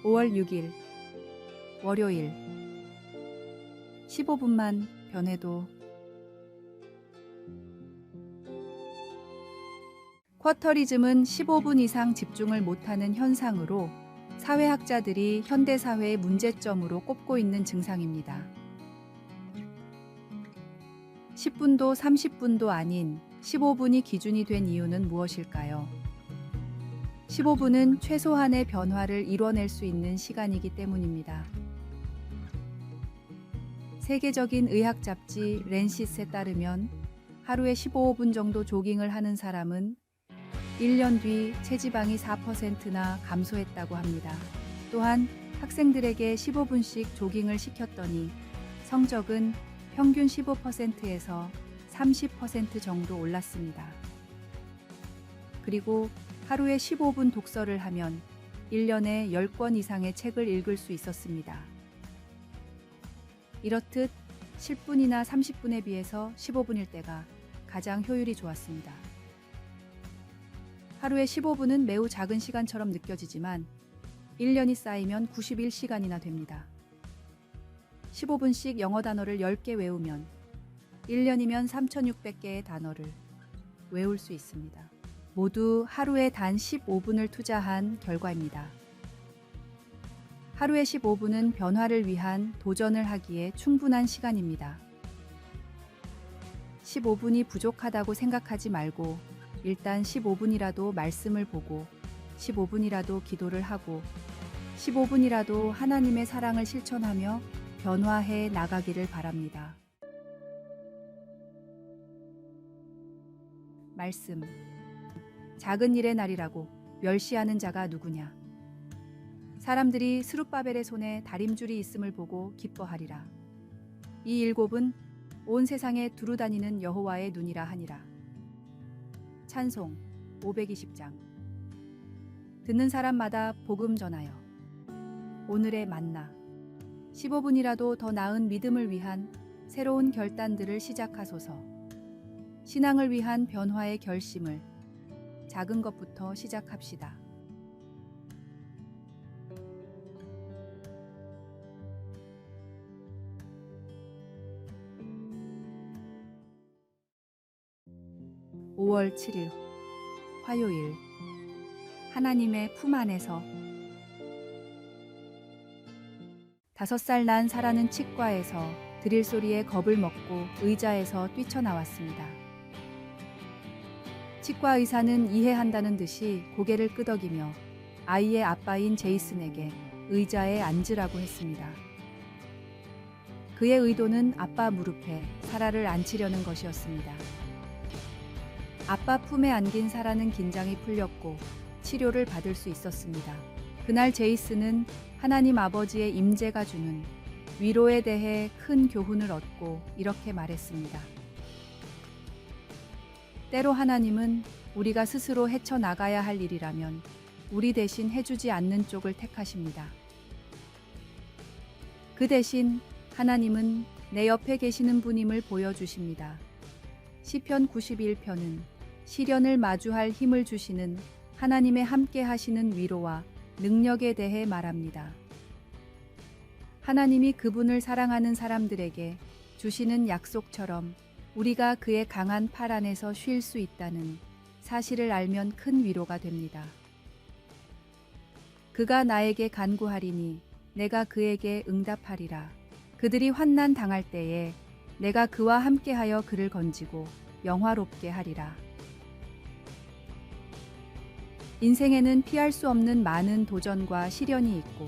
5월 6일 월요일 15분만 변해도 쿼터리즘은 15분 이상 집중을 못하는 현상으로 사회학자들이 현대사회의 문제점으로 꼽고 있는 증상입니다. 10분도 30분도 아닌 15분이 기준이 된 이유는 무엇일까요? 15분은 최소한의 변화를 이뤄낼 수 있는 시간이기 때문입니다. 세계적인 의학 잡지 랜시스에 따르면 하루에 15분 정도 조깅을 하는 사람은 1년 뒤 체지방이 4%나 감소했다고 합니다. 또한 학생들에게 15분씩 조깅을 시켰더니 성적은 평균 15%에서 30% 정도 올랐습니다. 그리고 하루에 15분 독서를 하면 1년에 10권 이상의 책을 읽을 수 있었습니다. 이렇듯 10분이나 30분에 비해서 15분일 때가 가장 효율이 좋았습니다. 하루에 15분은 매우 작은 시간처럼 느껴지지만 1년이 쌓이면 91시간이나 됩니다. 15분씩 영어 단어를 10개 외우면 1년이면 3,600개의 단어를 외울 수 있습니다. 모두 하루에 단 15분을 투자한 결과입니다. 하루에 15분은 변화를 위한 도전을 하기에 충분한 시간입니다. 15분이 부족하다고 생각하지 말고 일단 15분이라도 말씀을 보고 15분이라도 기도를 하고 15분이라도 하나님의 사랑을 실천하며 변화해 나가기를 바랍니다. 말씀. 작은 일의 날이라고 멸시하는 자가 누구냐? 사람들이 스룹바벨의 손에 다림줄이 있음을 보고 기뻐하리라. 이 일곱은 온 세상에 두루 다니는 여호와의 눈이라 하니라. 찬송 520장. 듣는 사람마다 복음 전하여. 오늘의 만나. 15분이라도 더 나은 믿음을 위한 새로운 결단들을 시작하소서. 신앙을 위한 변화의 결심을 작은 것부터 시작합시다. (5월 7일) 화요일. 하나님의 품 안에서. 5살 난 사라는 치과에서 드릴 소리에 겁을 먹고 의자에서 뛰쳐나왔습니다. 치과 의사는 이해한다는 듯이 고개를 끄덕이며 아이의 아빠인 제이슨에게 의자에 앉으라고 했습니다. 그의 의도는 아빠 무릎에 사라를 앉히려는 것이었습니다. 아빠 품에 안긴 사라는 긴장이 풀렸고 치료를 받을 수 있었습니다. 그날 제이슨은 하나님 아버지의 임재가 주는 위로에 대해 큰 교훈을 얻고 이렇게 말했습니다. 때로 하나님은 우리가 스스로 헤쳐나가야 할 일이라면 우리 대신 해주지 않는 쪽을 택하십니다. 그 대신 하나님은 내 옆에 계시는 분임을 보여주십니다. 시편 91편은 시련을 마주할 힘을 주시는 하나님의 함께 하시는 위로와 능력에 대해 말합니다. 하나님이 그분을 사랑하는 사람들에게 주시는 약속처럼 우리가 그의 강한 팔 안에서 쉴 수 있다는 사실을 알면 큰 위로가 됩니다. 그가 나에게 간구하리니 내가 그에게 응답하리라. 그들이 환난 당할 때에 내가 그와 함께하여 그를 건지고 영화롭게 하리라. 인생에는 피할 수 없는 많은 도전과 시련이 있고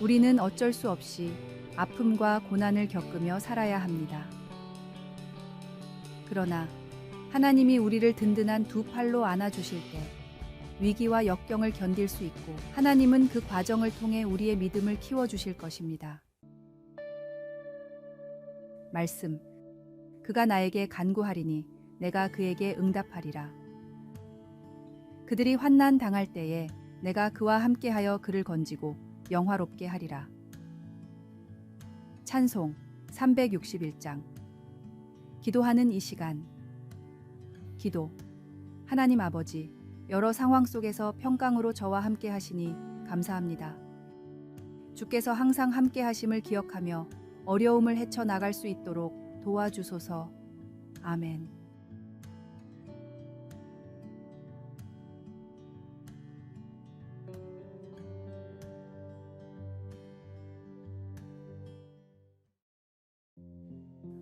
우리는 어쩔 수 없이 아픔과 고난을 겪으며 살아야 합니다. 그러나 하나님이 우리를 든든한 두 팔로 안아주실 때 위기와 역경을 견딜 수 있고 하나님은 그 과정을 통해 우리의 믿음을 키워주실 것입니다. 말씀. 그가 나에게 간구하리니 내가 그에게 응답하리라. 그들이 환난 당할 때에 내가 그와 함께하여 그를 건지고 영화롭게 하리라. 찬송 361장. 기도하는 이 시간. 기도. 하나님 아버지, 여러 상황 속에서 평강으로 저와 함께 하시니 감사합니다. 주께서 항상 함께 하심을 기억하며 어려움을 헤쳐나갈 수 있도록 도와주소서. 아멘.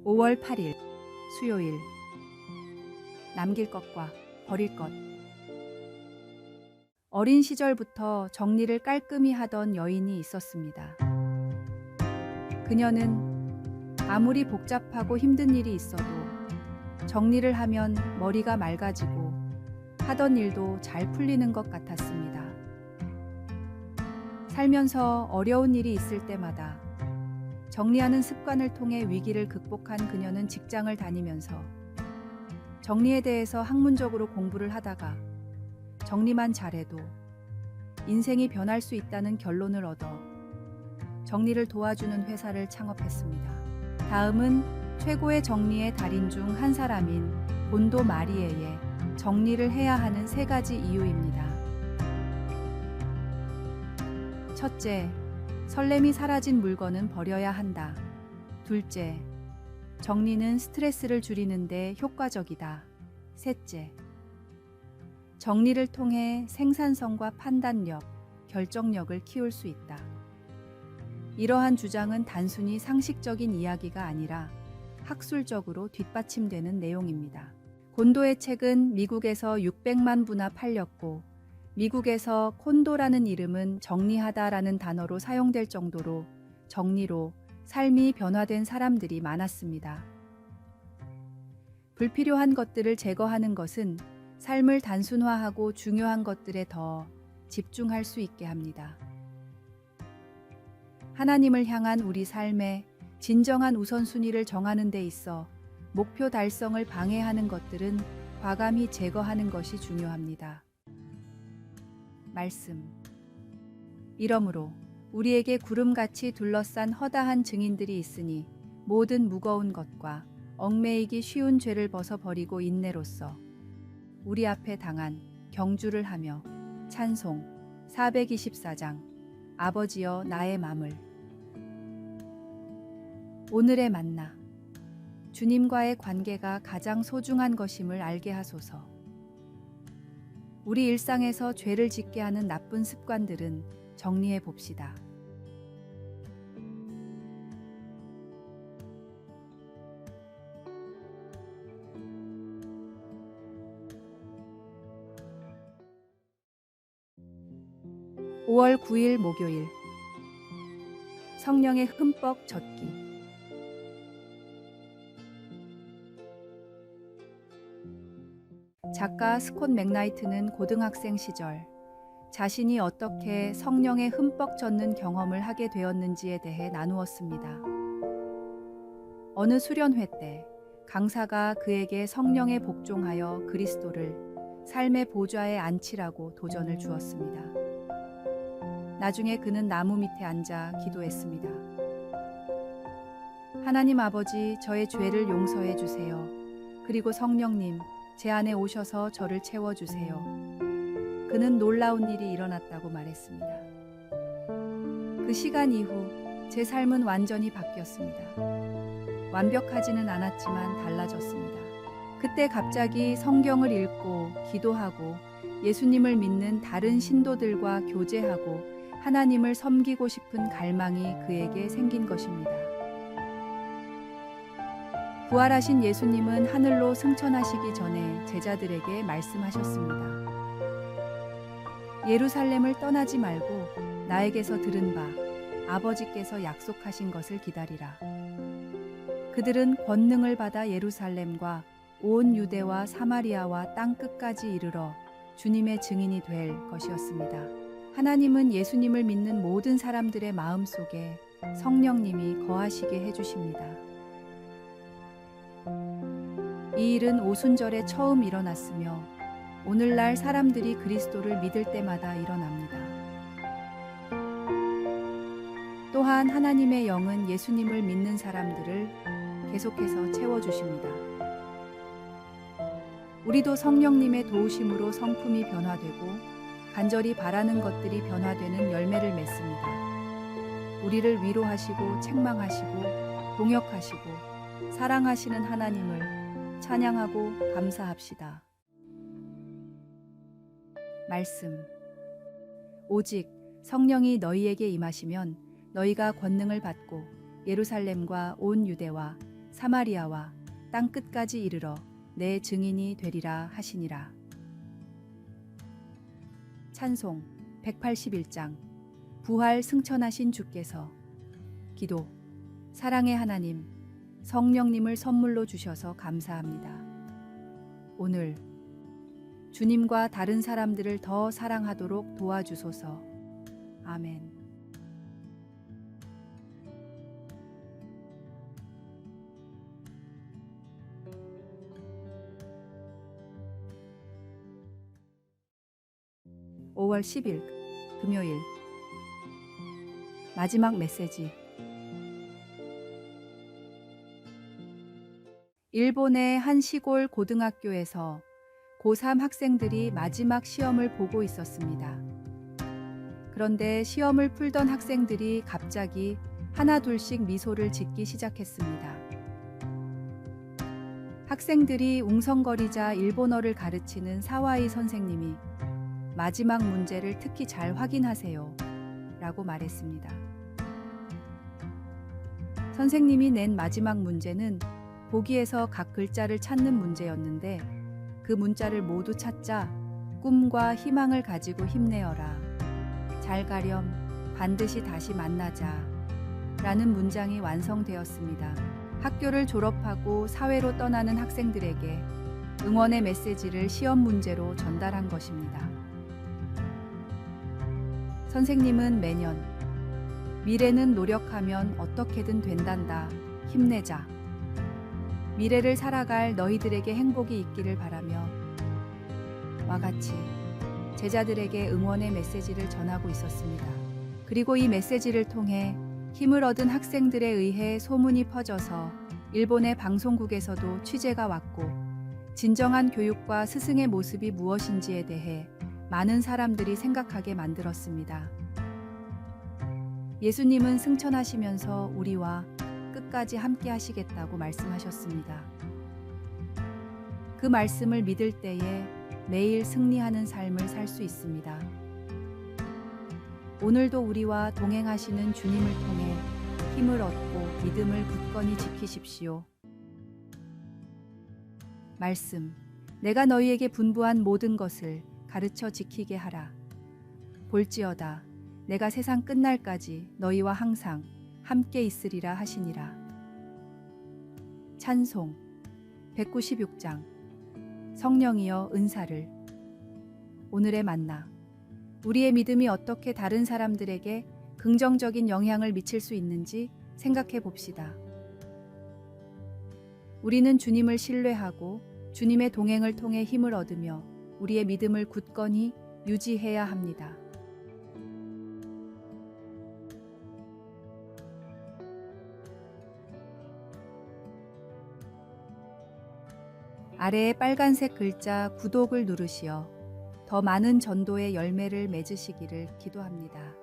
(5월 8일) 수요일. 남길 것과 버릴 것. 어린 시절부터 정리를 깔끔히 하던 여인이 있었습니다. 그녀는 아무리 복잡하고 힘든 일이 있어도 정리를 하면 머리가 맑아지고 하던 일도 잘 풀리는 것 같았습니다. 살면서 어려운 일이 있을 때마다 정리하는 습관을 통해 위기를 극복한 그녀는 직장을 다니면서 정리에 대해서 학문적으로 공부를 하다가 정리만 잘해도 인생이 변할 수 있다는 결론을 얻어 정리를 도와주는 회사를 창업했습니다. 다음은 최고의 정리의 달인 중 한 사람인 본도 마리에의 정리를 해야 하는 3가지 이유입니다. 첫째, 설렘이 사라진 물건은 버려야 한다. 둘째, 정리는 스트레스를 줄이는 데 효과적이다. 셋째, 정리를 통해 생산성과 판단력, 결정력을 키울 수 있다. 이러한 주장은 단순히 상식적인 이야기가 아니라 학술적으로 뒷받침되는 내용입니다. 곤도의 책은 미국에서 600만 부나 팔렸고 미국에서 콘도라는 이름은 정리하다라는 단어로 사용될 정도로 정리로 삶이 변화된 사람들이 많았습니다. 불필요한 것들을 제거하는 것은 삶을 단순화하고 중요한 것들에 더 집중할 수 있게 합니다. 하나님을 향한 우리 삶의 진정한 우선순위를 정하는 데 있어 목표 달성을 방해하는 것들은 과감히 제거하는 것이 중요합니다. 말씀. 이러므로 우리에게 구름같이 둘러싼 허다한 증인들이 있으니 모든 무거운 것과 얽매이기 쉬운 죄를 벗어버리고 인내로써 우리 앞에 당한 경주를 하며. 찬송 424장. 아버지여 나의 맘을. 오늘의 만나. 주님과의 관계가 가장 소중한 것임을 알게 하소서. 우리 일상에서 죄를 짓게 하는 나쁜 습관들은 정리해 봅시다. (5월 9일) 목요일. 성령의 흠뻑 젖기. 작가 스콧 맥나이트는 고등학생 시절 자신이 어떻게 성령에 흠뻑 젖는 경험을 하게 되었는지에 대해 나누었습니다. 어느 수련회 때 강사가 그에게 성령에 복종하여 그리스도를 삶의 보좌에 앉히라고 도전을 주었습니다. 나중에 그는 나무 밑에 앉아 기도했습니다. 하나님 아버지, 저의 죄를 용서해 주세요. 그리고 성령님, 제 안에 오셔서 저를 채워주세요. 그는 놀라운 일이 일어났다고 말했습니다. 그 시간 이후 제 삶은 완전히 바뀌었습니다. 완벽하지는 않았지만 달라졌습니다. 그때 갑자기 성경을 읽고 기도하고 예수님을 믿는 다른 신도들과 교제하고 하나님을 섬기고 싶은 갈망이 그에게 생긴 것입니다. 부활하신 예수님은 하늘로 승천하시기 전에 제자들에게 말씀하셨습니다. 예루살렘을 떠나지 말고 나에게서 들은 바 아버지께서 약속하신 것을 기다리라. 그들은 권능을 받아 예루살렘과 온 유대와 사마리아와 땅 끝까지 이르러 주님의 증인이 될 것이었습니다. 하나님은 예수님을 믿는 모든 사람들의 마음속에 성령님이 거하시게 해주십니다. 이 일은 오순절에 처음 일어났으며 오늘날 사람들이 그리스도를 믿을 때마다 일어납니다. 또한 하나님의 영은 예수님을 믿는 사람들을 계속해서 채워주십니다. 우리도 성령님의 도우심으로 성품이 변화되고 간절히 바라는 것들이 변화되는 열매를 맺습니다. 우리를 위로하시고 책망하시고 동역하시고 사랑하시는 하나님을 찬양하고 감사합시다. 말씀. 오직 성령이 너희에게 임하시면 너희가 권능을 받고 예루살렘과 온 유대와 사마리아와 땅 끝까지 이르러 내 증인이 되리라 하시니라. 찬송 181장. 부활 승천하신 주께서. 기도. 사랑의 하나님, 성령님을 선물로 주셔서 감사합니다. 오늘 주님과 다른 사람들을 더 사랑하도록 도와주소서. 아멘. (5월 10일) 금요일. 마지막 메시지. 일본의 한 시골 고등학교에서 고3 학생들이 마지막 시험을 보고 있었습니다. 그런데 시험을 풀던 학생들이 갑자기 하나둘씩 미소를 짓기 시작했습니다. 학생들이 웅성거리자 일본어를 가르치는 사와이 선생님이 마지막 문제를 특히 잘 확인하세요 라고 말했습니다. 선생님이 낸 마지막 문제는 보기에서 각 글자를 찾는 문제였는데 그 문자를 모두 찾자 꿈과 희망을 가지고 힘내어라. 잘 가렴. 반드시 다시 만나자. 라는 문장이 완성되었습니다. 학교를 졸업하고 사회로 떠나는 학생들에게 응원의 메시지를 시험 문제로 전달한 것입니다. 선생님은 매년 미래는 노력하면 어떻게든 된단다. 힘내자. 미래를 살아갈 너희들에게 행복이 있기를 바라며 와 같이 제자들에게 응원의 메시지를 전하고 있었습니다. 그리고 이 메시지를 통해 힘을 얻은 학생들에 의해 소문이 퍼져서 일본의 방송국에서도 취재가 왔고 진정한 교육과 스승의 모습이 무엇인지에 대해 많은 사람들이 생각하게 만들었습니다. 예수님은 승천하시면서 우리와 끝까지 함께 하시겠다고 말씀하셨습니다. 그 말씀을 믿을 때에 매일 승리하는 삶을 살 수 있습니다. 오늘도 우리와 동행하시는 주님을 통해 힘을 얻고 믿음을 굳건히 지키십시오. 말씀. 내가 너희에게 분부한 모든 것을 가르쳐 지키게 하라. 볼지어다 내가 세상 끝날까지 너희와 항상 함께 있으리라 하시니라. 찬송 196장. 성령이여 은사를. 오늘의 만나. 우리의 믿음이 어떻게 다른 사람들에게 긍정적인 영향을 미칠 수 있는지 생각해 봅시다. 우리는 주님을 신뢰하고 주님의 동행을 통해 힘을 얻으며 우리의 믿음을 굳건히 유지해야 합니다. 아래의 빨간색 글자 구독을 누르시어 더 많은 전도의 열매를 맺으시기를 기도합니다.